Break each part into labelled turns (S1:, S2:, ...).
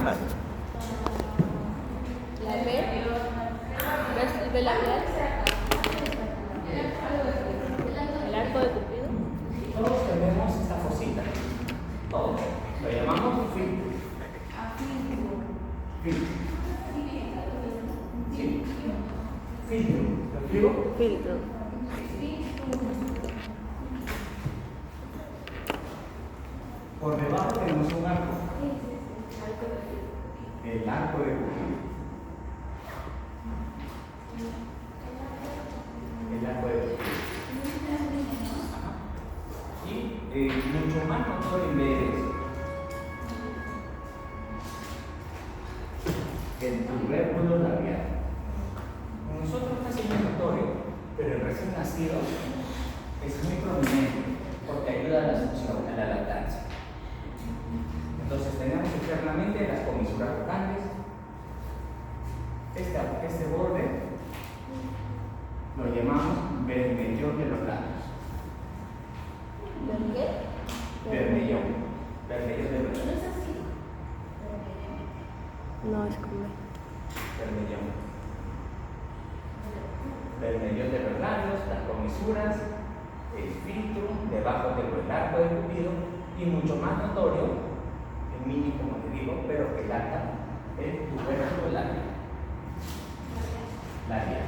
S1: marcas.
S2: La B. ¿Ves el B labial? El arco de Cupido.
S1: Todos tenemos esta cosita. Todos. Lo llamamos un filtro. Filtro. Sí. Filtro. ¿Lo escribo?
S2: Filtro.
S1: Por debajo tenemos un arco. El arco de Cupido. El arco de Cupido. Y mucho más notorio en vez el tubérculo labial. Nosotros casi no es notorio, pero el recién nacido es muy prominente porque ayuda a la succión, a la lactancia. Entonces tenemos externamente las comisuras locales. Este borde lo llamamos bermellón de los labios. Bermellón. Bermellón de los labios.
S2: No, es como.
S1: Bermellón. Bermellón de los labios, las comisuras, el filtro, debajo tengo el arco de Cupido y mucho más notorio, el mini como te digo, pero que lata, el tubérculo labial. Labial.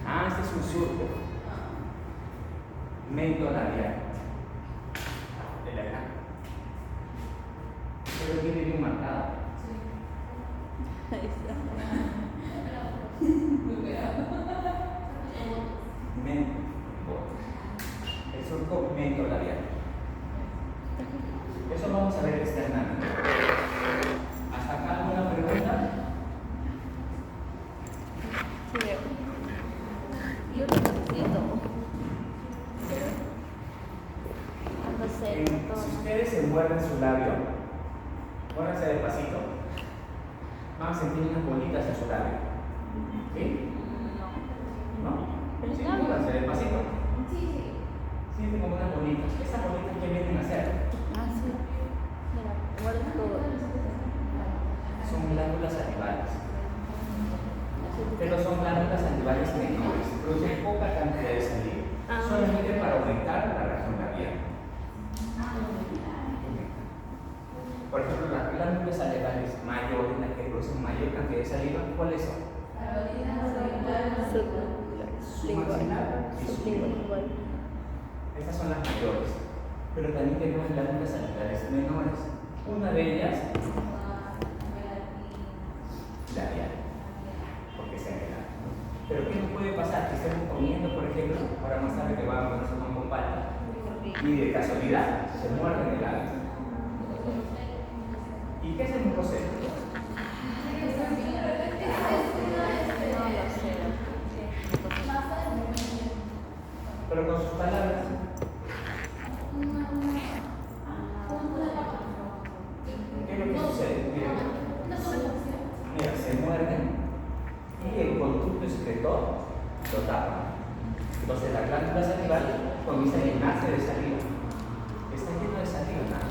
S1: Ah, este es un surco. Mento labial. De la cara. Pero viene bien marcado.
S2: Ahí está.
S1: Mento. El surco mento labial. Eso vamos a ver externamente. ¿Hasta acá alguna pregunta?
S2: Sí, yo necesito. No sé, todo.
S1: Si ustedes se muerden su labio, muérdanse despacito, van a sentir unas bolitas en su labio. ¿Sí? ¿No? Sí, muérdanse despacito. Sienten como unas bolitas. ¿Esas bolitas qué vienen a hacer?
S2: Ah, sí. Mira, guarda todo.
S1: Son glándulas salivales. Pero son glándulas salivales menores, producen poca cantidad de saliva, solamente para aumentar la región labial. Por ejemplo, las glándulas salivales mayores, las que producen mayor cantidad de saliva, ¿cuáles son? Su maxilar y su língua. Estas son las mayores, pero también tenemos glándulas salivales menores. Una de ellas, labial, porque se enreda. Pero ¿qué nos puede pasar? Que estemos comiendo, por ejemplo, ahora más tarde que vamos a comer pan con palta, y de casualidad se muerden el labio. ¿Y qué es el mucoseno? Pero con sus palabras. ¿Qué es lo que sucede? Mira, se muerden y el conducto excretor lo tapa. Entonces la glándula salival comienza a llenarse de saliva. Está lleno de saliva, nada.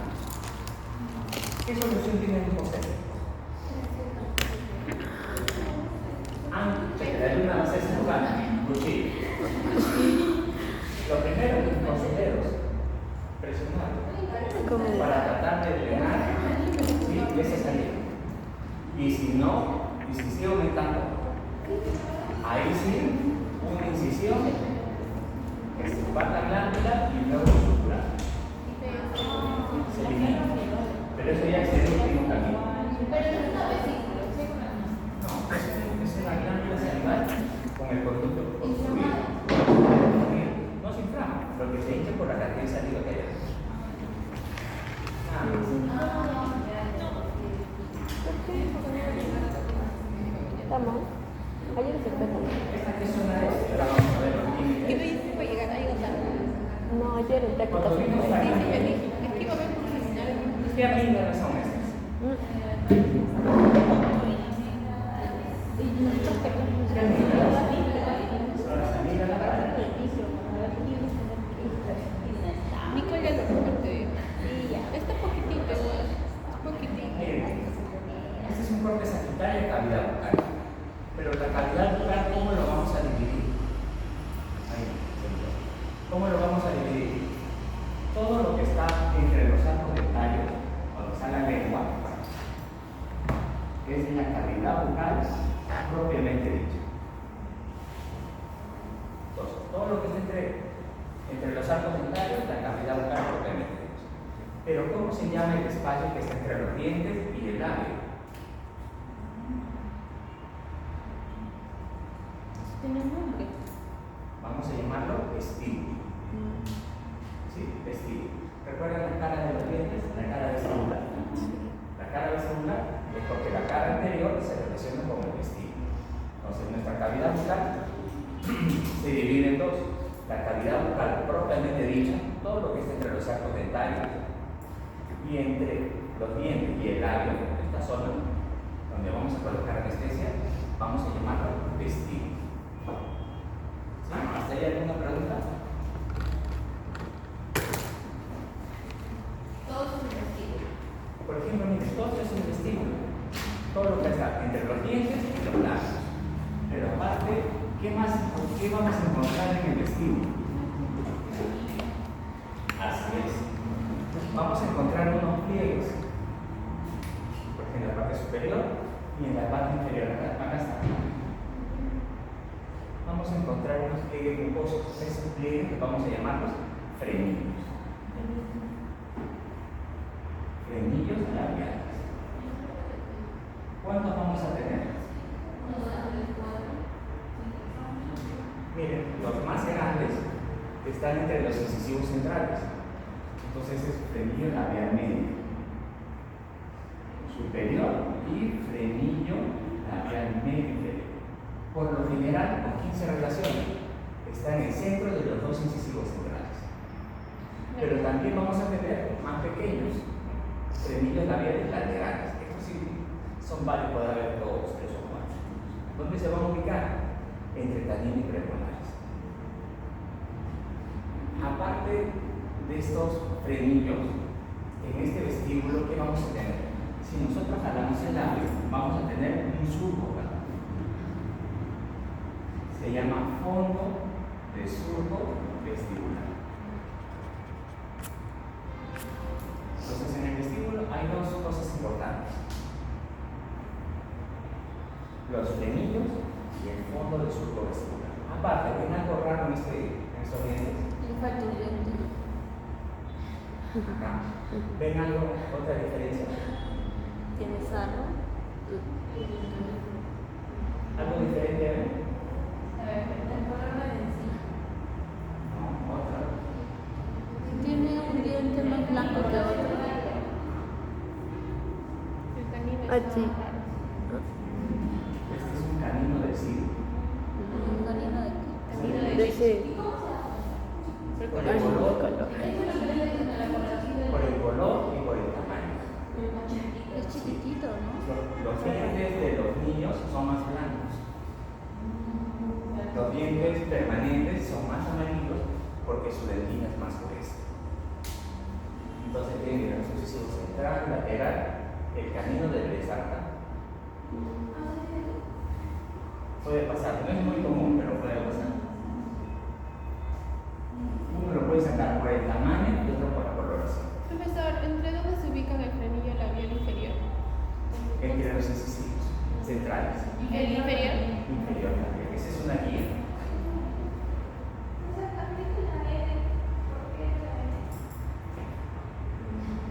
S1: ¿Qué solución tiene el mucoseno? Cheque, una base en lugar, cuchillo. Lo primero, con sus dedos, presionar para tratar de drenar esa saliva. Y si no, y si sigue aumentando, ahí sí, una incisión, extirpar la glándula y luego suturar. Se elimina. Pero eso ya es el último camino. No, es una glándula salival con el conducto obstruido. No se inflama, lo que se hincha por la cantidad de saliva que hay.
S2: Estamos. Ayer se fue también.
S1: ¿Esta qué zona es? Ahora vamos a ver los límites.
S3: ¿Qué me dice para llegar ahí o tal?
S2: No, ayer el técnico
S1: Cuando
S2: se
S1: vimos
S2: fue.
S1: la
S3: Sí, yo
S1: glándula,
S3: dije, es que iba a ver cómo reseñar el
S1: ¿qué amígdalas son estas? ¿Qué amígdalas? Son las amígdalas.
S3: Nico ya
S1: arcos dentarios, la cavidad bucal propiamente dicha. Pero ¿cómo se llama el espacio que está entre los dientes y el labio?
S3: Tiene un nombre.
S1: Vamos a llamarlo vestíbulo. ¿Sí? Vestíbulo. ¿Recuerdan la cara de los dientes? La cara vestibular. La cara vestibular es porque la cara anterior se relaciona con el vestíbulo. Entonces nuestra cavidad bucal se divide en dos. La cavidad bucal propiamente dicha, todo lo que está entre los arcos dentarios y entre los dientes y el labio, esta zona donde vamos a colocar anestesia, vamos a llamarlo vestíbulo. ¿Sí? ¿Hasta ahí alguna pregunta?
S3: Todo es un vestíbulo.
S1: Por ejemplo, mire, todo esto es un vestíbulo. Todo lo que está entre los dientes y los labios. Pero aparte, ¿qué vamos a encontrar en el vestíbulo? Así es. Vamos a encontrar unos pliegues. Porque en la parte superior y en la parte inferior, acá está. Vamos a encontrar unos pliegues mucosos. Esos pliegues que vamos a llamarlos frenillos. Frenillos labiales. ¿Cuántos vamos a tener? Miren, los más grandes están entre los incisivos centrales. Entonces es frenillo labial medio, superior y frenillo labial medio inferior. Por lo general, ¿con quién se relaciona? Está en el centro de los dos incisivos centrales. Pero también vamos a tener más pequeños frenillos labiales laterales. Estos sí son varios, puede haber 2, 3 o 4. ¿Dónde se van a ubicar? Entre tanino y premolares. Aparte de estos frenillos, en este vestíbulo, ¿qué vamos a tener? Si nosotros jalamos el labio, vamos a tener un surco acá. Se llama fondo de surco vestibular. Entonces, en el vestíbulo hay dos cosas importantes: los frenillos y el fondo del surco vestibular. Aparte, ¿ven algo raro en estos dientes?
S2: Le falta un diente.
S1: Acá. ¿Ven algo, otra diferencia?
S2: Tiene sarro.
S1: ¿Algo diferente? ¿Ven? No, otra.
S2: Tiene un diente más blanco que otro.
S3: El canino
S2: Ah,
S3: está
S2: sí.
S3: raro.
S1: Este es un canino del siglo.
S2: Un canino de
S3: Canino de
S2: de ese.
S1: Por el color,
S2: color.
S1: por el color y por el tamaño.
S2: Es chiquitito, ¿no?
S1: Los dientes de los niños son más blancos. Los dientes permanentes son más amarillos porque su dentina es más gruesa. Entonces tienen el incisivo central, lateral, el canino debe estar acá. Puede pasar, no es muy común, pero puede pasar. Uno lo puede sacar por el tamaño y otro por la coloración.
S3: Profesor, ¿entre dónde se ubican el frenillo labial inferior?
S1: Entre los incisivos centrales.
S3: ¿El inferior?
S1: Inferior también. Esa es una guía.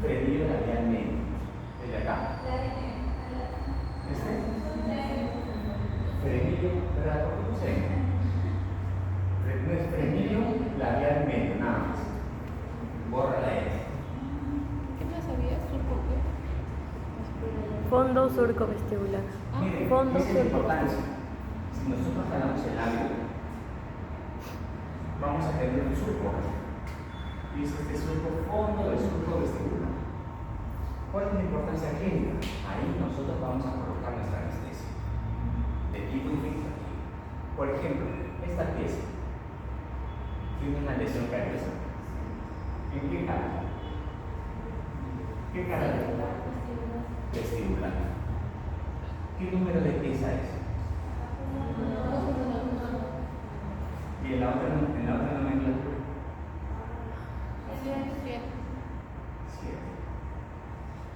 S1: Frenillo labial medio. Desde acá. Este. Frenillo, ¿verdad? ¿Por qué puse? No es frenillo labial medio, nada más. Borra la S.
S3: ¿Qué más había? ¿Surco qué?
S2: Fondo surco vestibular.
S1: Miren,
S2: Fondo
S1: esa es la
S2: surco
S1: importancia.
S2: vestibular.
S1: Si nosotros jalamos el labio, vamos a tener un surco. Y es este surco, fondo del surco vestibular. ¿Cuál es la importancia clínica? Ahí nosotros vamos a colocar nuestra anestesia de tipo infiltrativo. Por ejemplo, esta pieza tiene una lesión cariñosa. ¿En qué cara? ¿Qué cara es? Vestibular. ¿Qué número de pieza es? Y en la otra nomenclatura.
S3: 7.
S1: 7.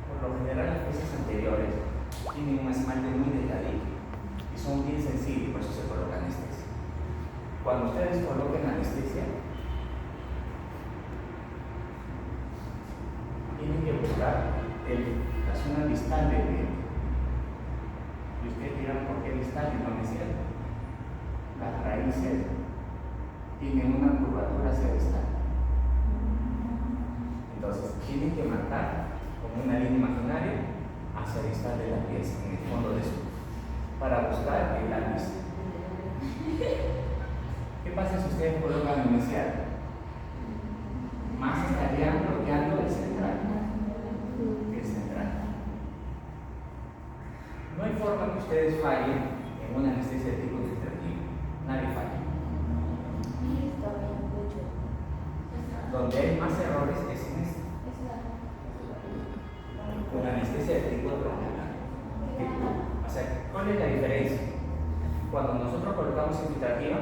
S1: Por lo general, las piezas anteriores tienen un esmalte muy delgadito y son bien sensibles, por eso se coloca anestesia. Cuando ustedes coloquen anestesia, tienen que buscar la zona distal del diente. Y ustedes dirán, ¿por qué distal y no mesial? Las raíces tienen una curvatura hacia distal. Entonces, tienen que marcar con una línea imaginaria hacia distal de la pieza, en el fondo de su, para buscar el ápice. ¿Qué pasa si ustedes colocan el mesial? Más estarían bloqueando el central. No hay forma que ustedes fallen en una anestesia de tipo distractivo. Nadie falla. Donde hay más errores es en esto. Una anestesia de tipo troncular. O sea, ¿cuál es la diferencia? Cuando nosotros colocamos infiltrativa,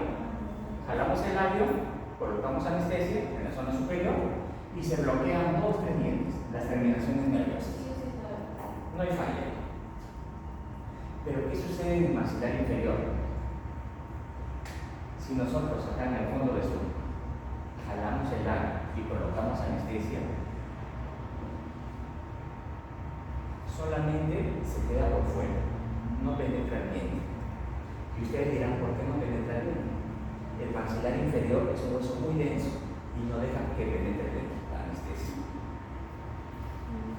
S1: jalamos el labio, colocamos anestesia en la zona superior y se bloquean dos dientes, las terminaciones nerviosas. No hay falla. Pero ¿qué sucede en el maxilar inferior? Si nosotros acá en el fondo de su jalamos el labio y colocamos anestesia, solamente se queda por fuera, no penetra el diente. Y ustedes dirán, ¿por qué no penetra el diente? El maxilar inferior es un hueso muy denso y no deja que penetre la anestesia.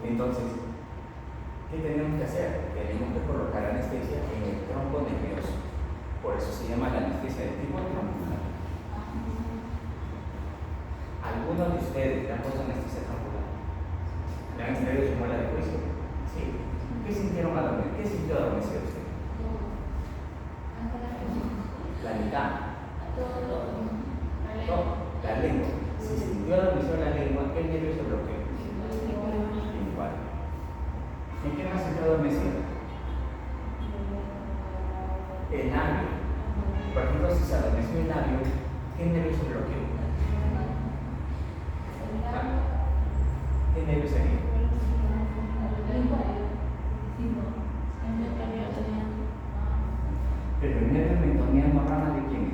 S1: Entonces, ¿qué tenemos que hacer? Tenemos que colocar anestesia en el tronco nervioso. Por eso se llama la anestesia de tipo troncular. ¿Algunos de ustedes le han puesto anestesia troncular? ¿Le han extraído su muela de juicio? Sí. ¿Qué sintieron al dormir? ¿Qué sintió adormecido usted? La mitad. No, la lengua. Si sintió adormecido la lengua, ¿qué nervio se bloqueó? Igual. ¿En qué más sintió adormecido? El labio. Por ejemplo, si se adormeció el labio, ¿qué nervio se bloqueó? ¿Qué nervio sería? Pero el nervio mentoniano rama de quién es?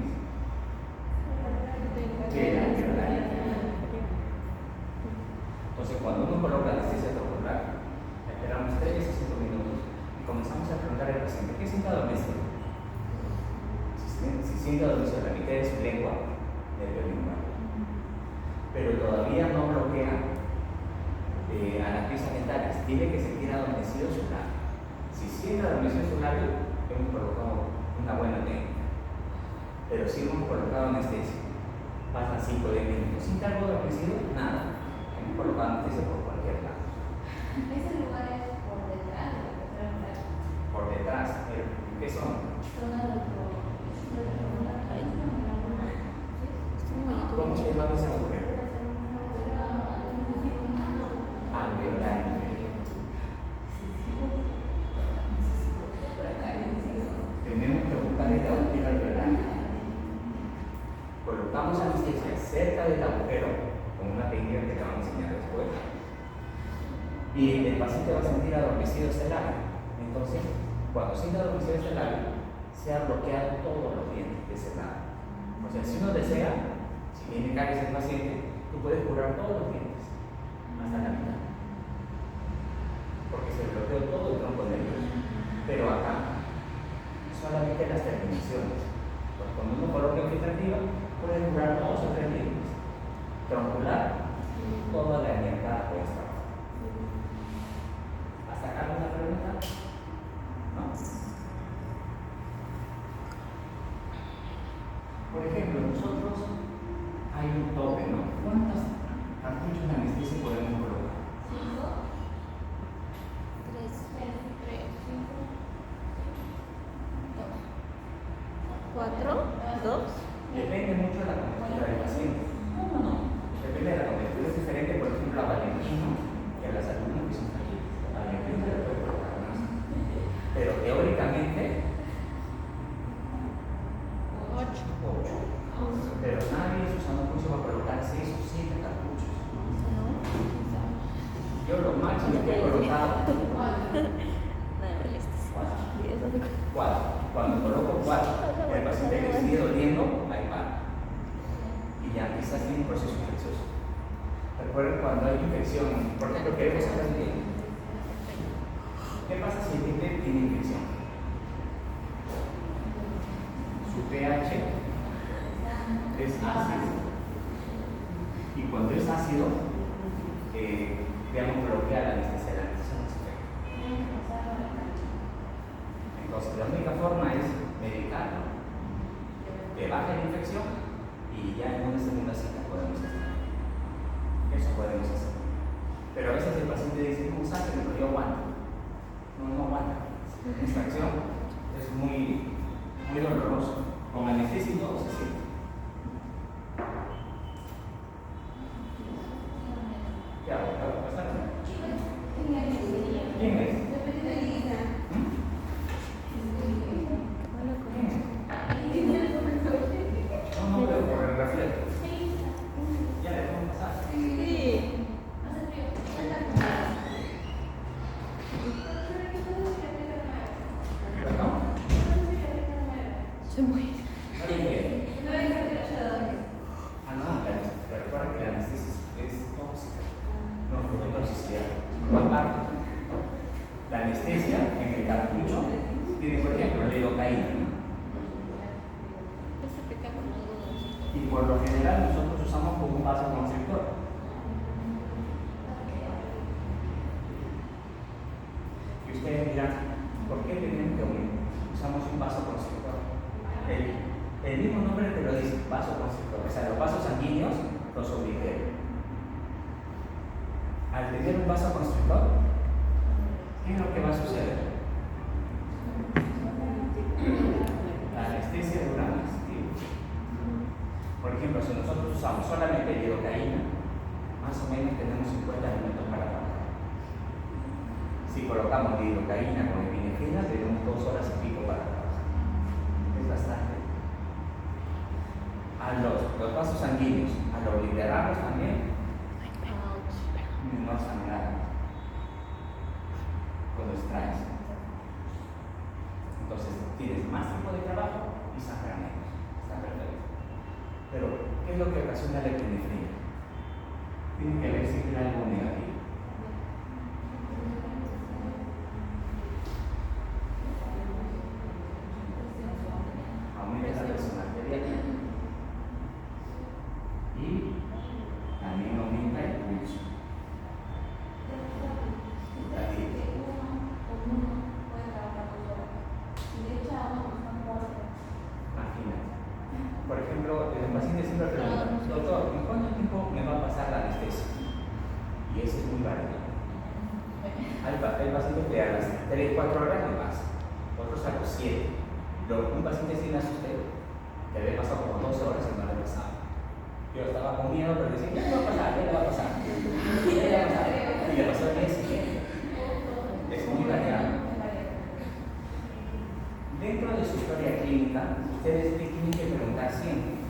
S1: De la alveolar. Entonces, cuando uno coloca anestesia troncular, esperamos 3 a 5 minutos y comenzamos a preguntar al paciente, ¿qué siente adormecido? Si siente adormecido la mitad de su lengua, nervio lingual. Pero todavía no bloquea a las piezas dentales, tiene que sentir adormecido su labio. Si siente adormecido su labio, hemos colocado una buena técnica. Pero si hemos colocado anestesia, pasan 5 o 10 minutos. ¿Siente algo adormecido? Nada. Hemos colocado anestesia por cualquier lado.
S2: Ese lugar es por detrás de la persona.
S1: Por detrás, ¿qué son? ¿Cómo se llama ese agujero? Alveolar inferior. Tenemos que buscar el agujero alveolar. Colocamos anestesia cerca del agujero con una técnica que te vamos a enseñar después. Y el paciente va a sentir adormecido ese labio. Entonces, cuando siente adormecido ese labio, se ha bloqueado todos los dientes de ese labio. O sea, si uno desea, si tiene caries el paciente, tú puedes curar todos los dientes, hasta la mitad. Porque se bloqueó todo el tronco nervioso. Pero acá, solamente las terminaciones. Pues cuando uno coloca infiltrativa, puede curar todos los 3 dientes. Troncular, toda la herniada puede estar. ¿Hasta acá alguna pregunta? ¿No? Por ejemplo, nosotros hay un tope, ¿no? ¿Cuántos cartuchos de anestesia podemos colocar?
S2: 4, 2.
S1: Depende mucho de la contextura del paciente. No. Depende de la contextura. Es diferente, por ejemplo, a Valentino y a las alumnas que son aquí. A Valentino le puede colocar más. Pero teóricamente, 8. Pero nadie en su sano curso va a colocar 6 o 7 cartuchos. Yo lo máximo que he colocado 4. Cuando coloco 4, el paciente le sigue doliendo, ahí para. Y ya quizás tiene un proceso infeccioso. Recuerden cuando hay infección, por ejemplo, queremos sacar el diente. ¿Qué pasa si el diente tiene infección? Su pH es ácido. Y cuando es ácido, digamos, bloquea la anestesia, la anestesia no se afecta. Entonces, la única forma es medicarlo, que baje la infección y ya en una segunda cita podemos hacer. Eso podemos hacer. Pero a veces el paciente dice, no, sáquenme, pero yo aguanto. No aguanta. La extracción es muy doloroso. Con anestesia y todo se siente. ¿Qué hago? ¿Qué hago? ¿Quién es? No, pero por el reflejo. Ya le vamos a pasar.
S2: Sí.
S1: ¿Perdón?
S2: Se muere.
S1: Recuerda que la anestesia es tóxica, no produce toxicidad. Aparte, la anestesia en el cartucho tiene, por ejemplo, lidocaína, ¿no? Y por lo general nosotros usamos como un vasoconstrictor. Y ustedes dirán, ¿por qué tenemos que usamos un vasoconstrictor? El mismo nombre te lo dice, vasoconstrictor. O sea, los vasos sanguíneos los obligan. Al tener un vasoconstrictor, ¿qué es lo que va a suceder? La anestesia dura más tiempo. Por ejemplo, si nosotros usamos solamente lidocaína, más o menos tenemos 50 minutos para trabajar. Si colocamos lidocaína con epinefrina, tenemos 2 horas y pico para trabajar. Es bastante. A los vasos sanguíneos, al obliterarlos también, menor sangrado cuando extraes. Entonces tienes más tiempo de trabajo y sangra menos. Está perfecto. Pero, ¿qué es lo que ocasiona la epinefrina? Tiene que haber siempre algo negativo. Aumenta la presión arterial y también aumenta el pulso. Por ejemplo, el paciente siempre pregunta, doctor, ¿en cuánto tiempo me va a pasar la anestesia? Y eso es muy variable. Hay pacientes que a las 3-4 horas le pasa, otros a los 7. Un paciente sin usted que había pasado como 12 horas y no le pasaba. Yo estaba con miedo, pero decía, ya le va a pasar, ya le va a pasar. Ya le va a pasar. Y le pasó el día siguiente. Es muy variable. Dentro de su historia clínica, ustedes tienen que preguntar siempre.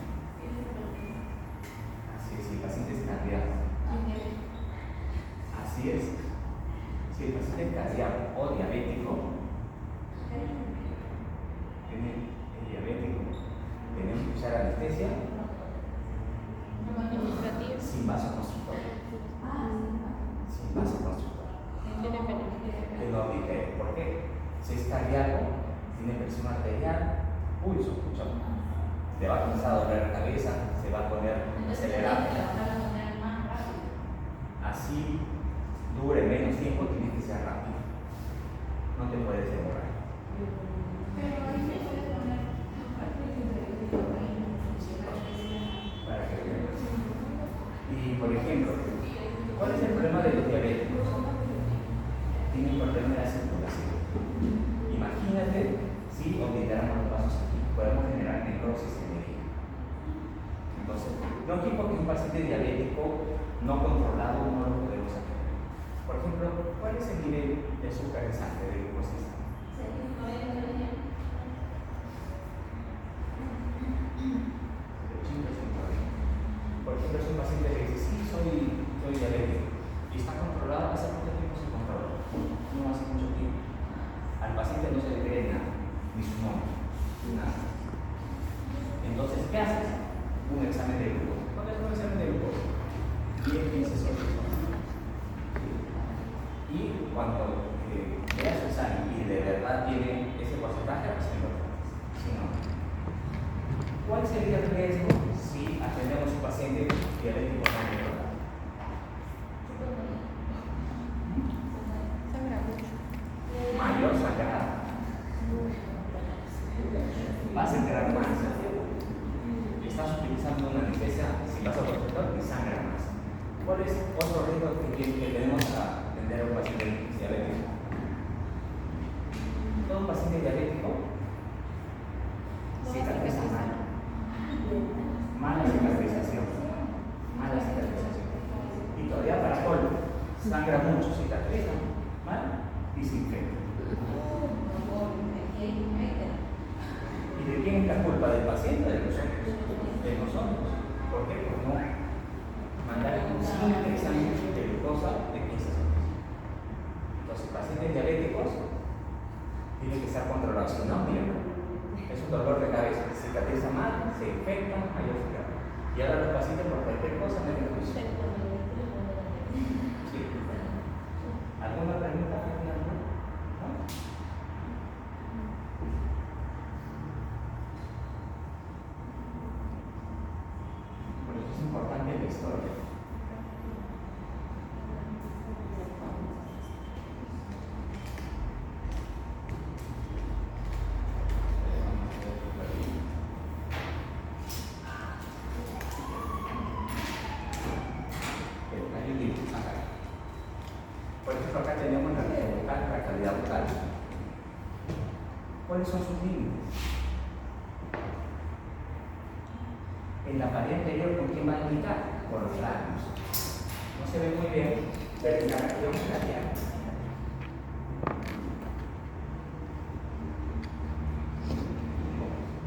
S1: Así es, si el paciente es cardíaco. Así es. Si el paciente es cardíaco o diabético, tenemos que usar anestesia sin vasoconstrictor. Sin vasoconstrictor. Que no obligue. ¿Por qué? Si es cardíaco, tiene presión arterial, pulso, escucha, le va a comenzar a doler la cabeza, se va a poner acelerado. Así dure menos tiempo, tienes que ser rápido. No te puedes demorar. Para que veas. Y por ejemplo, ¿cuál es el problema de los diabéticos? Tienen problema de la circulación. Imagínate si obliteramos los vasos aquí, podemos generar necrosis en el hígado. Entonces, no equipo que un paciente diabético no controlado no lo podemos hacer. Por ejemplo, ¿cuál es el nivel de azúcar en sangre, de glucosa en sangre? Por ejemplo, es un paciente que dice, sí, soy diabético y está controlado, ¿hace cuánto tiempo se controla? No hace mucho tiempo. Al paciente no se le cree nada, ni su nombre, nada. Entonces, ¿qué haces? Un examen de glucosa. ¿Cuál es un examen de glucosa? 10-15 horas. cuando vea su examen y de verdad tiene ese porcentaje, pues es importante. Si no, ¿cuál sería el riesgo si atendemos a un paciente diabético mayor?
S3: Sangra mucho.
S1: Mayor sangrado. Vas a entrar más. Estás utilizando una anestesia, si vas a protector, y sangra más. ¿Cuál es otro riesgo que tenemos a atender a un paciente diabético? Todo un paciente diabético cicatriza mal. Mala cicatrización. Mala cicatrización. Y todavía para colmo, sangra mucho, cicatriza mal y se infecta. ¿Y de quién es la culpa? ¿Del paciente o de nosotros? De nosotros. ¿Por qué? Por no mandar un simple examen de glucosa de 15 segundos. Entonces, pacientes diabéticos tienen que estar controlados. Si no, mira, es un dolor de cabeza, cicatriza mal, se infecta, hay otra. Y ahora los pacientes por cualquier cosa meten juicio. Sí. ¿Alguna pregunta? ¿No? Por eso es importante la historia. Por ejemplo, acá tenemos la región vocal, la calidad vocal. ¿Cuáles son sus límites? En la pared anterior, ¿con quién va a limitar? Con los labios. No se ve muy bien, pero en la región labial.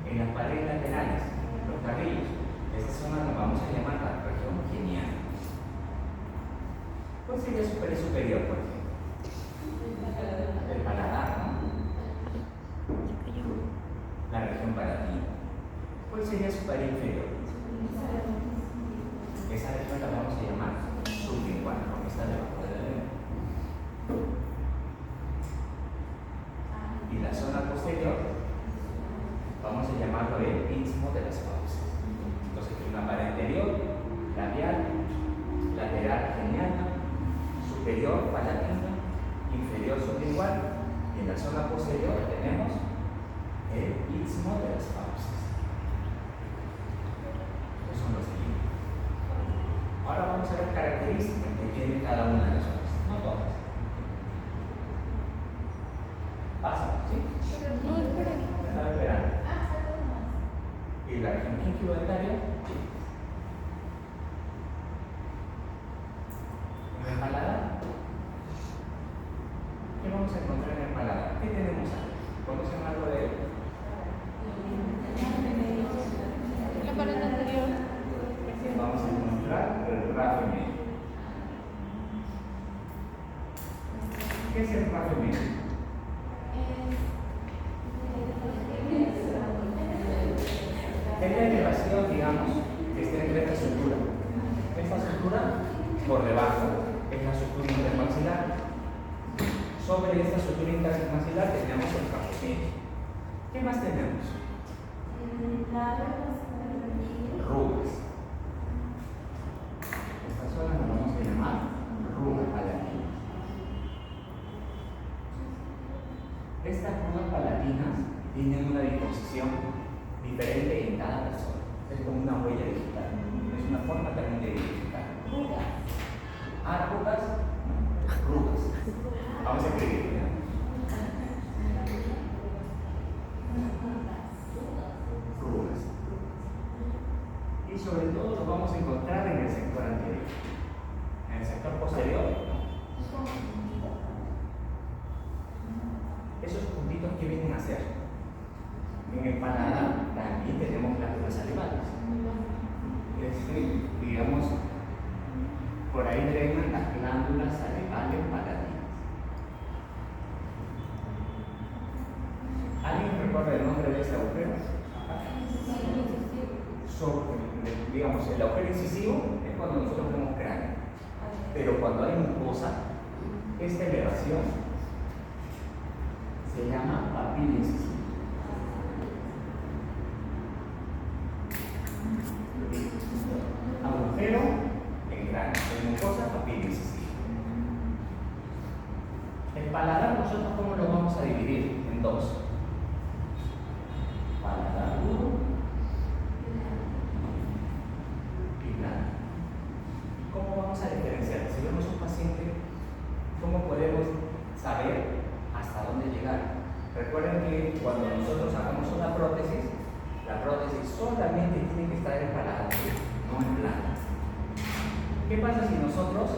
S1: En las paredes laterales, los carrillos, esa zona la vamos a llamar la región geniana. ¿Cuál sería superior, por ejemplo? El paladar, ¿no? La región palatina. ¿Cuál sería superior inferior? Esa región la vamos a llamar sublingual, porque está debajo de la lengua. Y la zona posterior, vamos a llamarlo el istmo de las fauces. Entonces, una pared anterior, labial, lateral geniana, superior palatina, inferior sublingual, y en la zona posterior tenemos el istmo de las fauces. Estos son los límites. Ahora vamos a ver características que tiene cada una de las zonas, no todas. Pasa, ¿sí?
S3: No, espera.
S1: Estaba esperando. Y la región quinquilodentaria, en el paladar. ¿Qué vamos a encontrar en el paladar? ¿Qué tenemos ahí? ¿Conocen algo de él?
S3: La pared anterior.
S1: Vamos a encontrar el rafe medio. ¿Qué es el rafe medio? Es la elevación, digamos, que está entre esta sutura. Esta sutura, por debajo, es la sutura intermaxilar. Sobre esta sutura intermaxilar tenemos el rafe medio. ¿Qué más tenemos? Rugas. Esta zona la vamos a llamar ruga palatina. Estas rugas palatinas tienen una disposición diferente en cada persona. Es como una huella digital. Es una forma también de identificar. Rugas. Rugas. Vamos a escribir. Rugas. Y sobre todo lo vamos a encontrar en el sector anterior. En el sector posterior, esos puntitos que vienen a ser. En el paladar también tenemos glándulas salivales. Es decir, digamos, por ahí drenan las glándulas salivales palatinas. ¿Alguien recuerda el nombre de este agujero? Digamos, el agujero incisivo es cuando nosotros vemos cráneo, pero cuando hay mucosa, Esta elevación se llama papila incisiva. Agujero en cráneo, en mucosa, papila incisiva. El paladar, nosotros cómo lo vamos a dividir en dos. Paladar duro y blando. ¿Cómo vamos a diferenciar? Si vemos un paciente, ¿cómo podemos saber hasta dónde llegar? Recuerden que cuando nosotros sacamos una prótesis, la prótesis solamente tiene que estar en paladar, no en plano. ¿Qué pasa si nosotros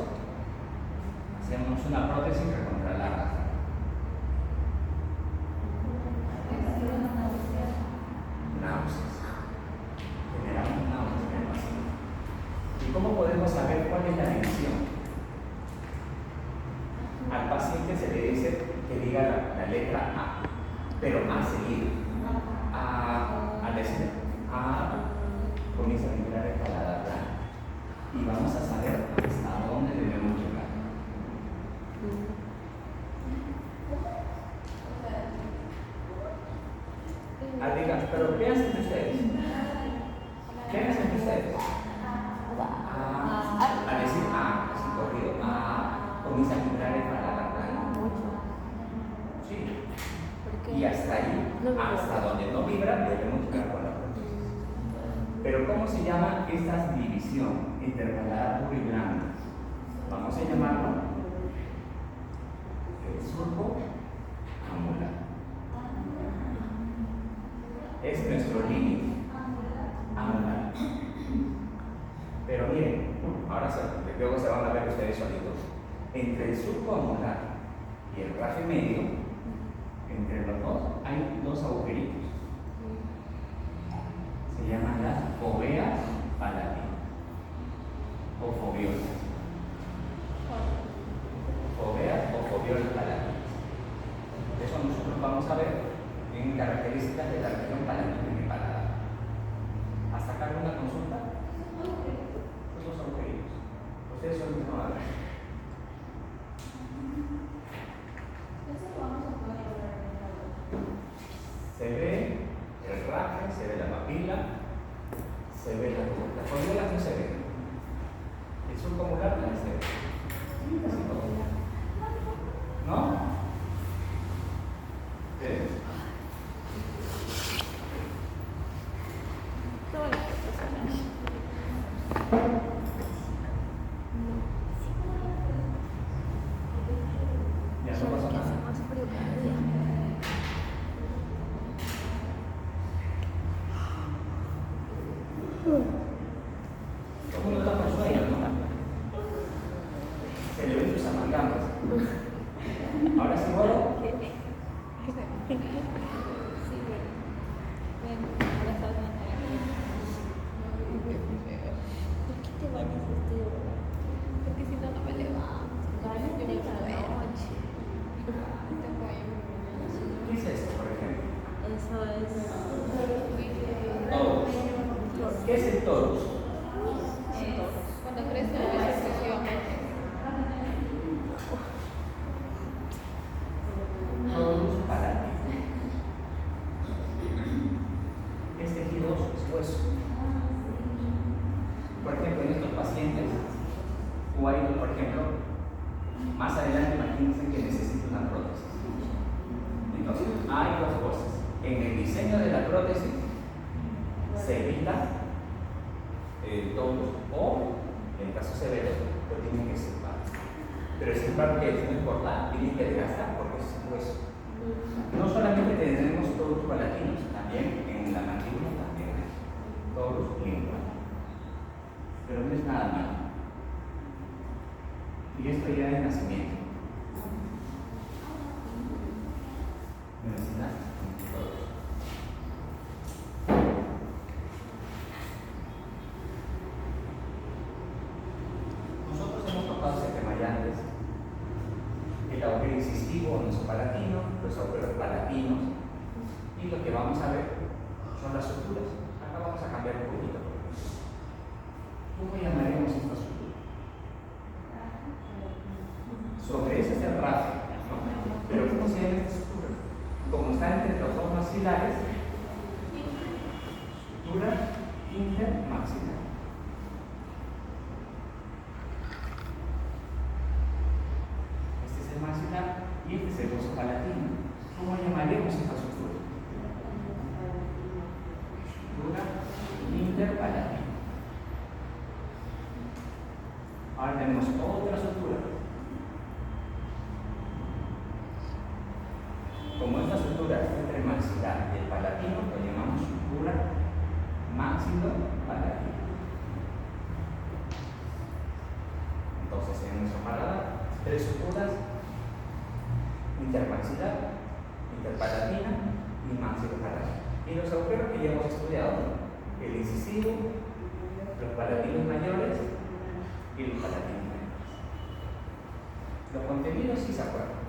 S1: hacemos una prótesis recontra larga? Náuseas. Generamos náuseas en el paciente. ¿Y cómo podemos saber cuál es la división? Al paciente se le dice que diga la letra A, pero A seguido. Al decir A, comienza a vibrar el paladar plano. Y vamos a saber hasta dónde debemos llegar. Digan, pero ¿qué hacen ustedes? ¿Qué hacen ustedes? Al decir A, así corrido, A, comienza a vibrar el paladar plano. Sí. Y hasta ahí, hasta donde no vibra, debemos llegar con la prótesis. Pero ¿cómo se llama esta división entre paladar duro y blando? Vamos a llamarlo el surco anular. Es nuestro límite anular. Pero miren, ahora luego se van a ver ustedes solitos. Entre el surco anular y el rafe medio, entre los dos hay dos agujeritos. Se llaman las foveas palatinas o foviolas. Foveas o foviolas palatinas. Eso nosotros vamos a ver en características de la región palatina en el paladar. ¿A sacar una consulta? Son los agujeritos. Ustedes son los que no hablan. Se ve el raje, se ve la papila, se ve las foviolas no se ven. El surco anular no se ve. Sí, casi todo. ¿No? Sí. Ya no pasa nada. ¿Cómo no está por sueño, no? Se le ven sus amalgamas. Ahora sí, bueno.
S3: Porque si no, no me levanto. Yo me duermo.
S1: ¿Qué es esto, por ejemplo?
S2: Eso es.
S1: Torus. ¿Qué es el torus?
S3: Cuando crece excesivamente.
S1: Torus palatino. Es tejido es hueso. Por ejemplo, en estos pacientes, o hay, por ejemplo, más adelante imagínense que necesita una prótesis. Entonces, hay dos cosas. En el diseño de la prótesis se evita el torus o, en caso severo, lo tienen que extirpar. Pero extirpar que no es cortar, tienen que desgastar porque es hueso. No solamente tenemos torus palatinos, también en la mandíbula también hay torus lingual. Pero no es nada malo. Y esto ya es nacimiento. Medicina, todos. Nosotros hemos tocado ese tema ya antes. El agujero incisivo, el palatino, los agujeros palatinos. Y lo que vamos a ver son las suturas. Acá vamos a cambiar un poquito. ¿Cómo llamaremos esta sutura? rápido, ¿no? Pero ¿cómo se llama esta sutura? Como está entre los dos maxilares, sutura intermaxilar. Este es el maxilar y este es el hueso palatino. ¿Cómo llamaremos esta sutura? Sutura interpalatina. Ahora tenemos otra sutura. Como esta sutura está entre el maxilar y el palatino, lo llamamos sutura maxilopalatina. Entonces, en nuestro paladar, tres suturas: intermaxilar, interpalatina y maxilopalatina. Y los agujeros que ya hemos estudiado: el incisivo, los palatinos mayores y los palatinos menores. Los contenidos sí se acuerdan,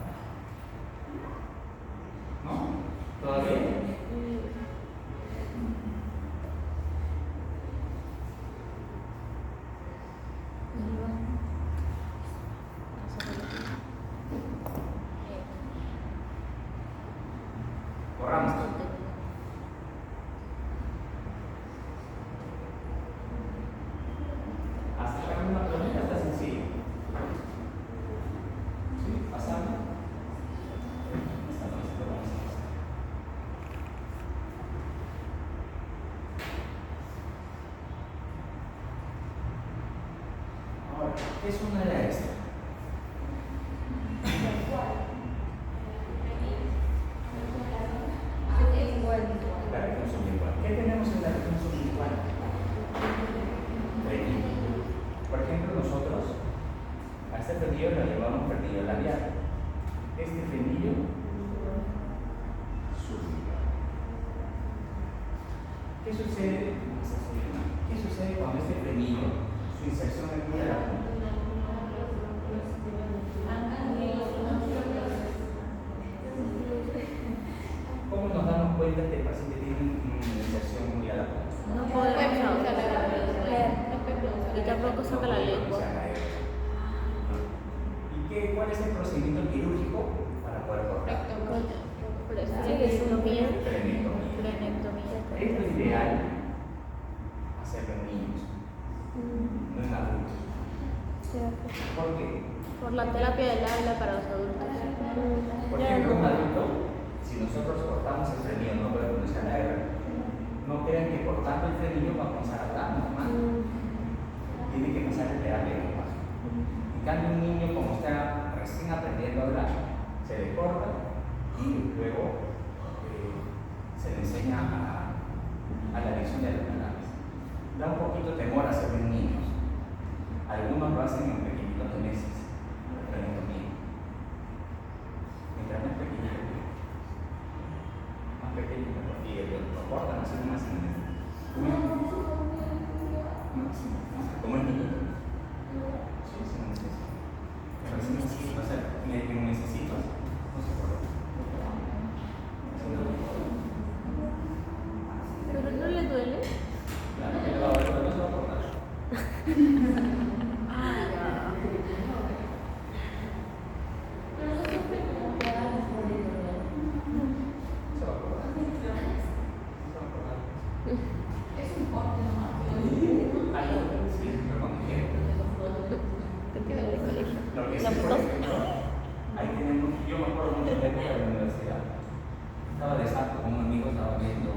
S1: ¿no? ¿Todavía? Corramos. Hacer una pregunta está sencilla. ¿Sí? ¿Pasamos? Ahora, ¿qué es una área extra? La región sublingual. ¿Qué tenemos en la región sublingual? Frenillo. Por ejemplo, nosotros a este frenillo lo llamamos frenillo labial. Este frenillo sublingual. ¿Qué sucede? ¿Qué sucede cuando este frenillo, su inserción en la punta? ¿Cómo nos damos cuenta que el paciente tiene una inserción muy a la punta?
S2: No podemos ver. Y tampoco saca la lengua.
S1: ¿Y cuál es el procedimiento quirúrgico para poder cortar?
S2: Frenectomía.
S1: Frenectomía. Es lo ideal hacerlo en niños, no en adultos. ¿Por qué?
S2: Por la terapia del habla para los adultos.
S1: Por ejemplo, un adulto, si nosotros cortamos el frenillo, no puede pronunciar la R. No crean que cortando el frenillo va a comenzar a hablar normal. Tiene que pasar el terapia de lenguaje. En cambio, un niño, como está recién aprendiendo a hablar, se le corta y luego se le enseña a la lección de las palabras. Da un poquito de temor hacerlo en niños. Algunos lo hacen en pequeñitos de meses, frenectomía. Mientras más pequeñito, más pequeño, y lo cortan así más en el. Como el niño. Sí, sí, no necesito. Pero si necesito hacer, no necesito, no se puede.
S2: ¿Pero no le duele?
S1: Claro, que le va a doler, pero no se va a cortar.
S2: Ah, ya.
S1: Se va a cortar. Se va a cortar.
S3: Es un corte nomás.
S1: Sí, pero cuando quiero.
S2: Te queda de colegio.
S1: Lo que
S2: La
S1: sí, por
S2: tos.
S1: ejemplo, ahí tenemos, yo me acuerdo mucho de la época de la universidad. Estaba de salto con un amigo, estaba viendo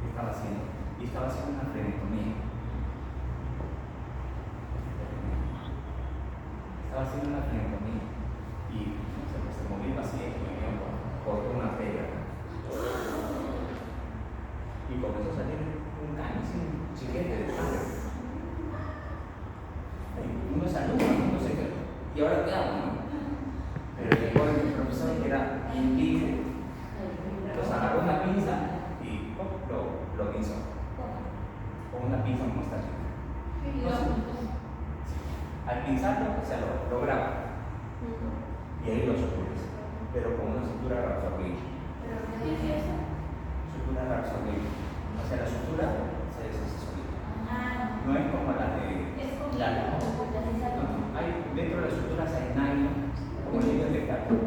S1: qué estaba haciendo. Y estaba haciendo una frenectomía. Estaba haciendo una frenectomía. Y se movió el paciente, cortó una arteria. Y comenzó a salir un caño, así, un chiquete de sangre. Uno es alumno, uno se quedó. ¿Y ahora qué hago? No? Pero llegó el profesor que era indigente. Entonces agarró una pinza y lo pinzó. Con una pinza como esta. Al pinzarlo se lo graba. Y ahí lo suturas. Pero con una sutura reabsorbible. Sutura reabsorbible. O sea, la sutura se deshace solita. No es como la de. Hay, dentro de las suturas hay nylon, como el hilo de cartón.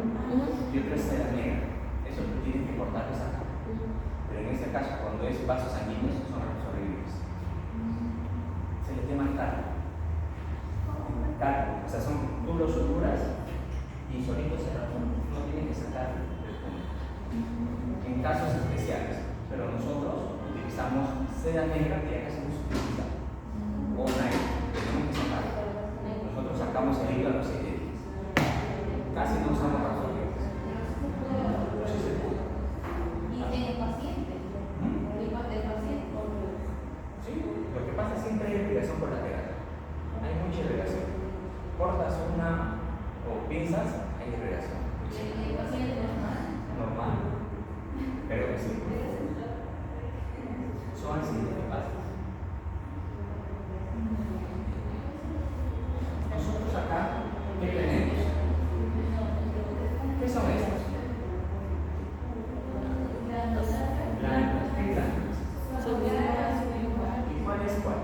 S1: cuando es vasos sanguíneos son absorbibles. Se les llama cardio. Cardio, o sea, son tú los suturas y solitos se razón, no tienen que sacar del punto. En casos especiales, pero nosotros utilizamos seda negra que ya casi no se utiliza, o nylon, tenemos que sacar. Nosotros sacamos el hilo a los 7 días. Casi no usamos absorbentes. Sí se puede.
S4: ¿Y en el paciente? ¿El paciente?
S1: Sí, lo que pasa siempre hay irrigación colateral. Hay mucha irrigación. Cortas una o pinzas, hay irrigación.
S4: ¿El paciente normal?
S1: Normal. Pero que sí. Son así de fáciles. Nosotros acá, ¿qué tenemos? ¿Qué son estos? Glándulas. ¿Qué glándulas? ¿Y cuál es cuál?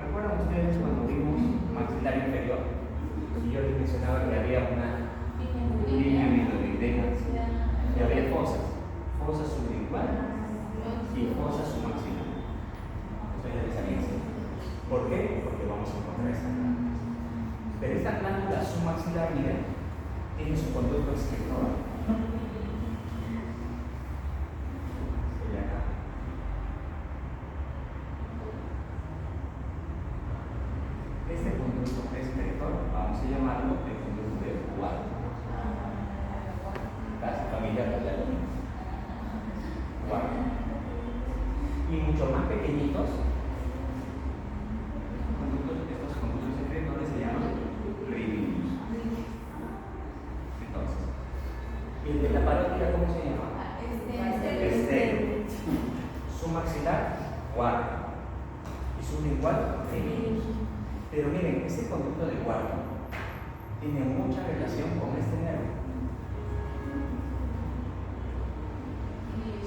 S1: ¿Recuerdan ustedes cuando vimos maxilar inferior? Y yo les mencionaba que había una línea midoidea y había fosas. Fosa sublingual y fosa submaxilar. Eso ya les había enseñado. ¿Por qué? Porque vamos a encontrar esta glándula. Pero esta glándula submaxilar, miren, tiene su conducto excretor. Sería acá. Este conducto excretor, vamos a llamarlo el conducto de Watt. Casi familiar de la luna. Watt. Y mucho más pequeñitos, estos conductos secretores se llaman ribidios. Entonces, ¿y el de la parótida cómo se llama? Estero. Su maxilar, cuarto. Y su lingual, ribidios. Pero miren, ese conducto de cuarto tiene mucha relación con este nervio.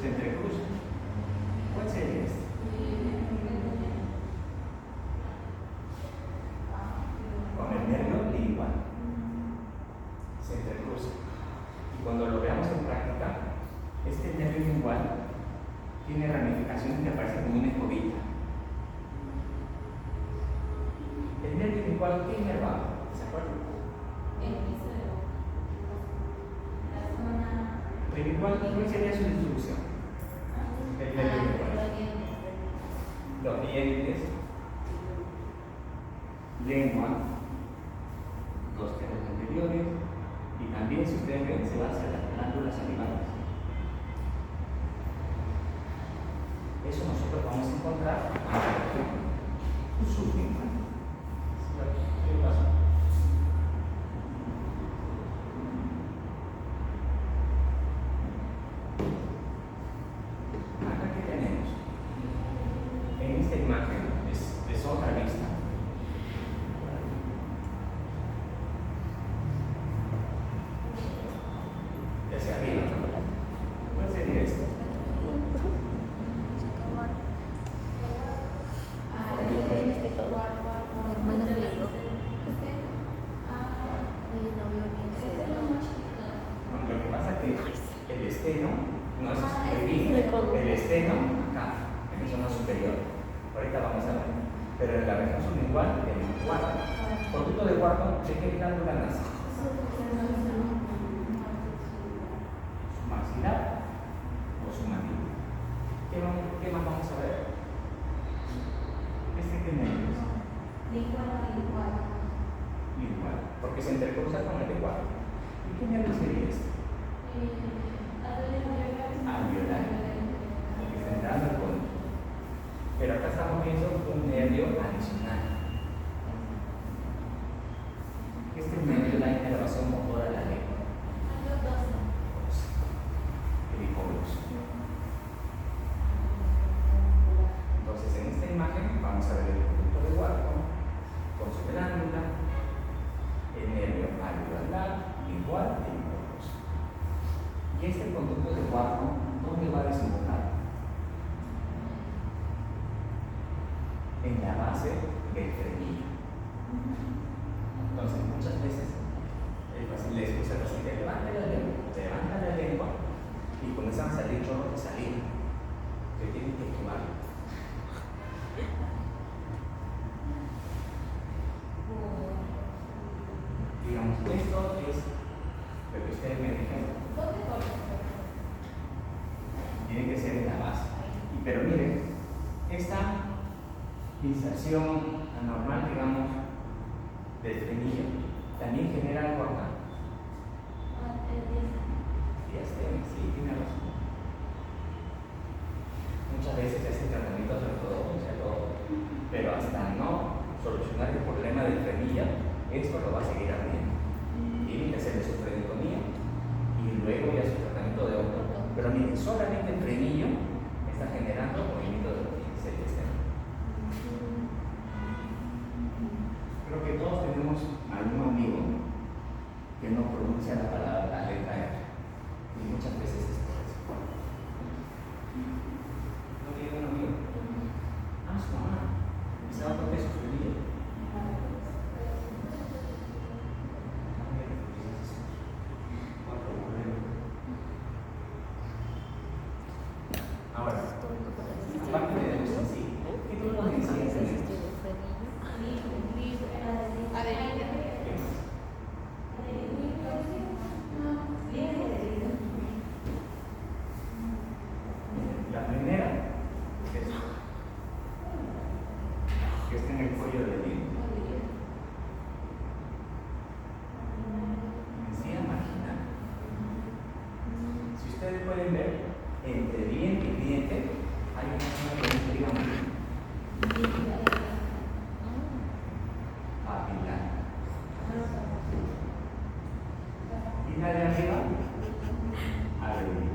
S1: Se entrecruza. ¿Cuál sería este? Con el nervio lingual. Se entrecruza. Y cuando lo veamos en práctica, este nervio lingual tiene ramificaciones que aparecen como una escobilla. El nervio lingual, ¿qué inervado? ¿Se acuerdan? El lingual, ¿cuál sería su distribución? El nervio lingual. Los dientes, lengua, los dedos anteriores y también, si ustedes ven, se va hacia las glándulas salivales. Eso nosotros vamos a encontrar en su sublingual. ¿Qué pasa? Acá que tenemos, en esta imagen, es otra vista. Hacia arriba. ¿Cuál sería esto? Lo que pasa es que el esteno, no es el esteno acá, en la zona superior. Ahorita vamos a ver. Pero en la región sublingual, el cuarto. Conducto de cuarto, ¿de qué glándula nace? ¿Su maxilar o su mandíbula? ¿Qué más vamos a ver? ¿Este qué nervio es? Lingual, porque se entrecruza con el de cuarto. ¿Y qué nervio sería este? Alveolar, porque está entrando el conducto. Pero acá estamos viendo un nervio adicional. Este nervio da inervación motora a la lengua. El hipólogos. Entonces, en esta imagen vamos a ver el conducto de cuarto con su glándula, el nervio alveolar, lingual y hipólogos. Y este conducto de cuarto, ¿dónde va a desembocar? En la base del frenillo. Digamos, esto es lo que ustedes me dijeron. Tiene que ser en la base. Pero miren, esta inserción anormal, digamos, del frenillo, también genera algo acá. Sí, tiene razón. Muchas veces se hace tratamiento de ortodoncia, todo, pero hasta no solucionar el problema del frenillo, esto lo va a seguir abriendo. Tienen que hacerle su frenectomía y luego ya su tratamiento de orto. Pero miren, solamente el frenillo está generando movimiento de los externos. Creo que todos tenemos algún amigo que no pronuncia la palabra, la letra R. Y muchas veces es por eso. ¿No tiene un amigo? Ah, su mamá. ¿Y sabe por qué su frenillo? Ahora, aparte de los sencillos, ¿qué tipo de sencillos tenemos?
S3: Adelina.
S1: ¿Qué más? La primera es que está en el cuello del hilo. Encía marginal. Si ustedes pueden ver, entre diente y diente hay una zona que se llama papilar. Y la de arriba, areola.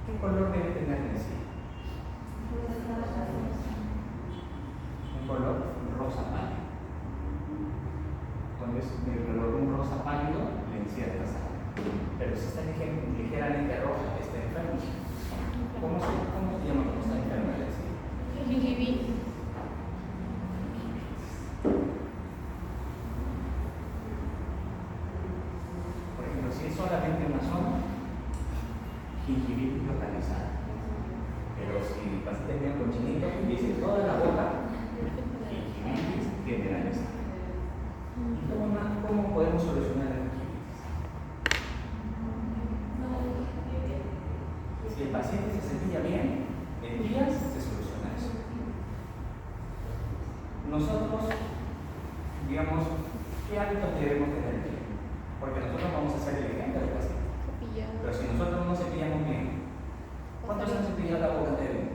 S1: ¿Qué color debe tener en sí? Un color rosa pálido. Cuando es de color un rosa pálido, le encierra esta sangre. Pero si está ligeramente roja, está enfermo. ¿Cómo se llama cuando está enferma?
S3: Gingivitis.
S1: Por ejemplo, si es solamente una zona, gingivitis localizada. Pero si el paciente tiene un cochinito y dice toda la boca, gingivitis generalizada. ¿Cómo podemos solucionar la gingivitis? Si el paciente se cepilla bien, en días se soluciona eso. Nosotros, digamos, ¿qué hábitos debemos tener bien? Porque nosotros vamos a hacer el ejemplo del paciente.
S3: Cepillado.
S1: Pero si nosotros no cepillamos bien, ¿cuántos han cepillado la boca de él?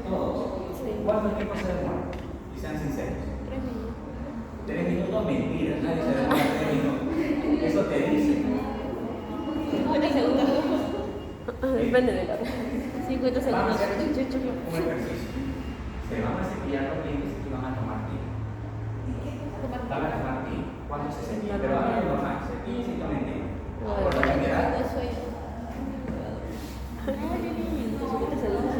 S1: Todos. ¿Cuánto tiempo se demora? Y sean sinceros.
S3: 3 minutos.
S1: 3 minutos, mentira, nadie se demora 3 minutos. Eso te dice.
S2: 50 segundos. Depende de la 50
S1: Vamos a
S2: segundos.
S1: hacer un ejercicio. Se van a cepillar los dientes y van a tomar tiempo. Van a tomar tiempo. ¿Cuánto se cepilla? Pero ahora no más. Cepillas y tomen tiempo. Por lo general,
S3: Eso es.
S2: 50 segundos,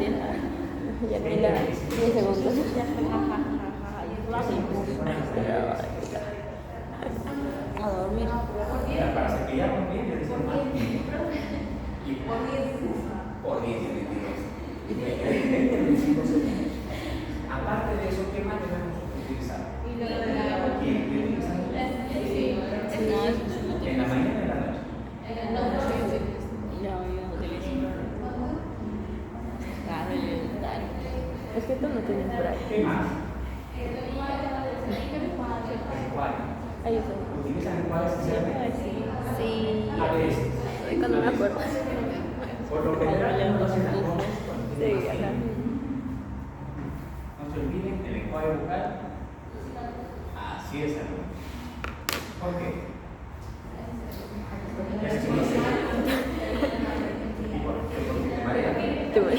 S2: ya tiene 10 segundos. A dormir.
S1: mira, para cepillar los dientes es más tiempo. Y por 10 y 22. Aparte de eso, ¿qué más debemos utilizar?
S3: Y lo de la.
S1: ¿Qué utilizan? En la mañana y en la noche.
S2: No, yo no utilizo. Claro, es que esto no tienen por ahí.
S1: ¿Qué más? Enjuague.
S2: Ahí está.
S1: ¿Utilizan enjuague sinceramente?
S2: Sí.
S1: A veces.
S2: Cuando me acuerdo.
S1: Por lo general, no hacen las cosas cuando
S2: Sí,
S1: tienen más
S2: ajá.
S1: tiempo. No se olviden el enjuague bucal. Así es, alumnos. ¿Por qué? Ya se conoce. ¿Y por qué? Porque te marea.
S2: Te voy.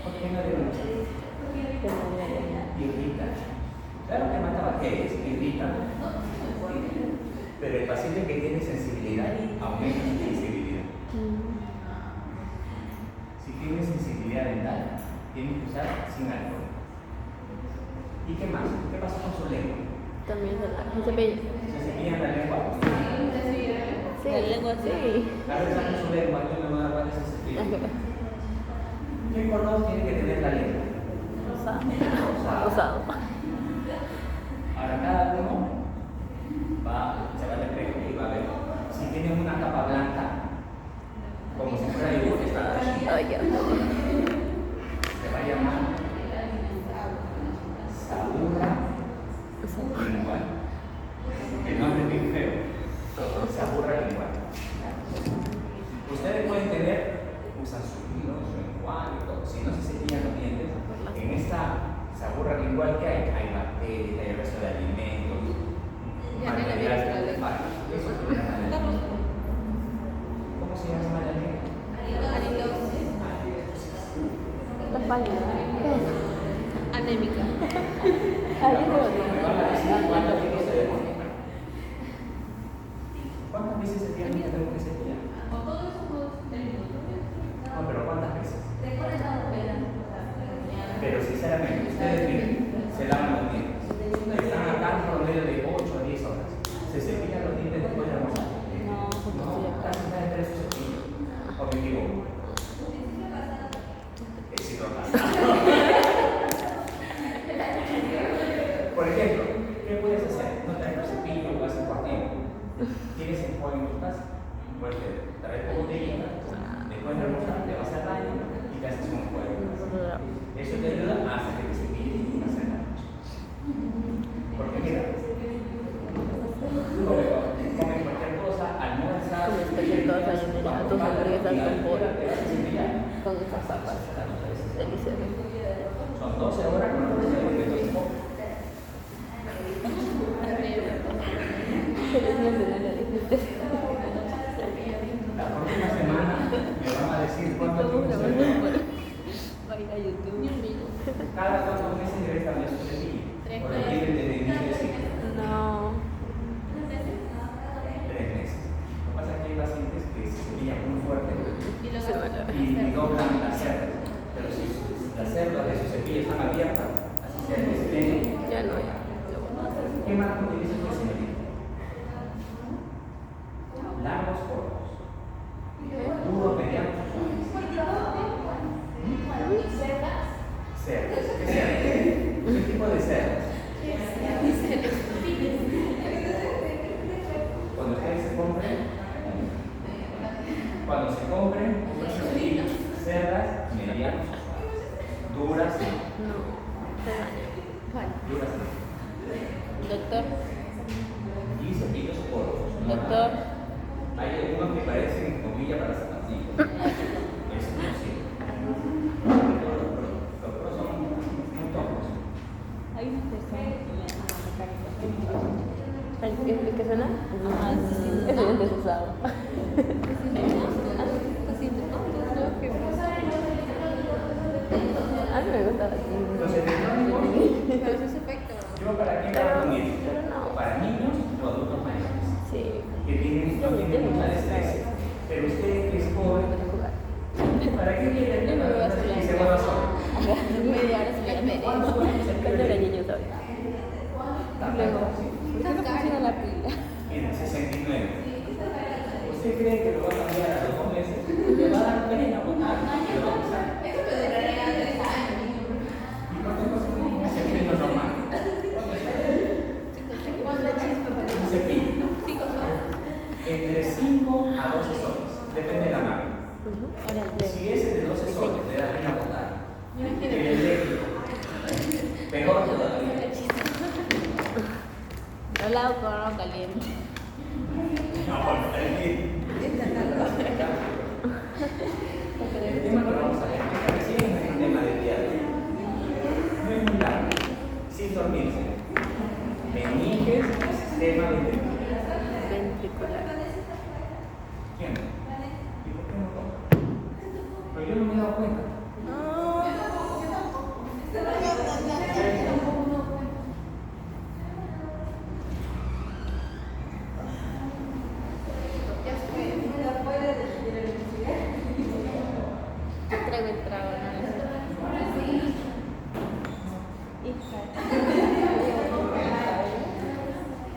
S1: ¿Por qué no deben usar? Irrita. Claro que mata bacterias, irrita. Pero el paciente que tiene sensibilidad aumenta su sensibilidad. Si tiene sensibilidad dental, tiene que usar sin alcohol. ¿Y qué más? ¿Qué pasa con su lengua?
S2: También se cepilla.
S1: ¿Se cepillan la lengua?
S2: Sí, la lengua sí.
S1: A ver, sacan su lengua, yo me voy a dar cuál es el cepillo. ¿Qué color tiene que tener la lengua?
S2: Rosado.
S1: Rosado.
S2: Rosado.
S1: bacterias, hay el resto de alimentos,
S3: Ya no la vieron la ley.
S1: eso es una
S3: Está
S1: alergia.
S3: rojo.
S1: ¿Cómo se llama la alergia?
S3: Anilosis.
S2: Está pálida.
S3: Anémica.
S2: Alguien te lo
S1: Me
S2: dijo.
S1: van a decir cuántos tipos se demoran. ¿Cuántas veces al día me tengo que cepillar? No, pero ¿cuántas veces? Pero sinceramente, ustedes miren, se lavan los dientes. Están acá en promedio de 8 a 10 horas. ¿Se cepillan los dientes después de almorzar?
S2: No, porque
S1: No,
S2: estoy acá.
S1: casi nadie trae su cepillo. ¿O me equivoco? Sí, total. Por ejemplo, ¿qué puedes hacer? No traes tu cepillo, lo haces por tiempo. ¿Tienes enjuague en tu casa? Pues te traes tu botellita, después de almorzar te vas al baño y te haces un enjuague en tu casa. Eso te ayuda a hacer que te cepilles y no hacer la noche. Porque mira, come cualquier cosa, almuerza,
S2: Comes cualquier cosa, yo me llamo tus hamburguesas con pollo.
S1: te vas a cepillar.
S2: Con esas papas. Delicioso.
S1: Son 12 horas con los entonces
S2: Felizmente no lo dijiste.
S1: la próxima semana me van a decir cuánto
S2: ¿Cómo
S1: tiempo
S2: grabando
S1: se
S2: por va a ir a YouTube?
S1: cada 4 meses debe estar su cepillo.
S3: Tres
S1: Porque
S3: meses.
S1: tienen desde inicio de ciclo.
S2: No.
S1: 3 meses. Lo que pasa es que hay pacientes que se cepillan muy fuerte
S3: Y luego
S1: y doblan las cerdas. Pero si las cerdas de su cepillo están abiertas, así sea que se ven,
S2: Ya no hay.
S1: ¿qué marca utiliza tu señorita? Largos, cortos. Duros, medianos, cerdas. ¿Qué cerdas? ¿Qué tipo de cerdas? Cuando se compren unos cepillos, cerdas, medianos, duras,
S2: No. Te daño. Vale.
S1: duras
S2: Doctor.
S1: y cepillos cortos. ¿no?
S2: Doctor.
S1: Hay algunos que parecen comilla para zapatillas. Eso no sirve. Los pros son muy tontos.
S2: Hay una persona mecánica. ¿Qué suena? Es bien desusado. A mí me gusta así.
S1: Los electrónicos,
S3: Pero eso es efecto.
S1: ¿yo para qué lo recomiendo?
S2: Pero no.
S1: Para niños o adultos mayores
S2: Sí.
S1: que no tienen mucha destreza. Pero usted que es joven,
S2: Para jugar.
S1: ¿para qué quiere
S2: Yo me voy a hacer
S1: que se vuelva solo?
S2: Media hora se me ¿Cuánto era niño hoy? Luego, ¿por qué no funciona la pila?
S1: En 69. ¿Usted cree que lo va a cambiar a los 2 meses? Le va a dar pena botar y lo va a usar. ¿Y por qué no se cepillo normal? Un cepillo. Entre 5 a 12 soles. Depende de la marca.
S2: Ahora
S1: Si es de 12 soles, le da pena botar. El eléctrico. Peor todavía.
S2: Lo lavo con agua caliente.
S1: No, el tema que vamos a ver, que recién es un tema de diario. No es muy largo, sin dormirse. Meninges y sistema
S2: Ventricular.
S1: ¿Quién? ¿Y por qué no toma? Pero yo no me he dado cuenta.
S2: Traigo el trago, ¿no?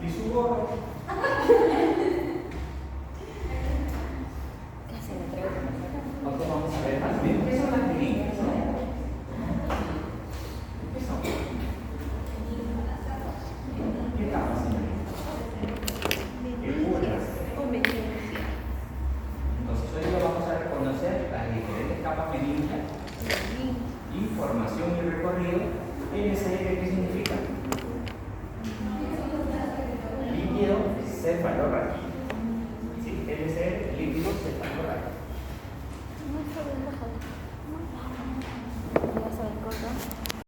S1: ¿Y su gorro?
S2: Casi me traigo.
S1: Ok, vamos a ver más bien. ¿Qué son las meninges? ¿Qué son? ¿Qué etapa, señorita? ¿Qué curas? Entonces hoy lo vamos a reconocer las diferentes capas meningiales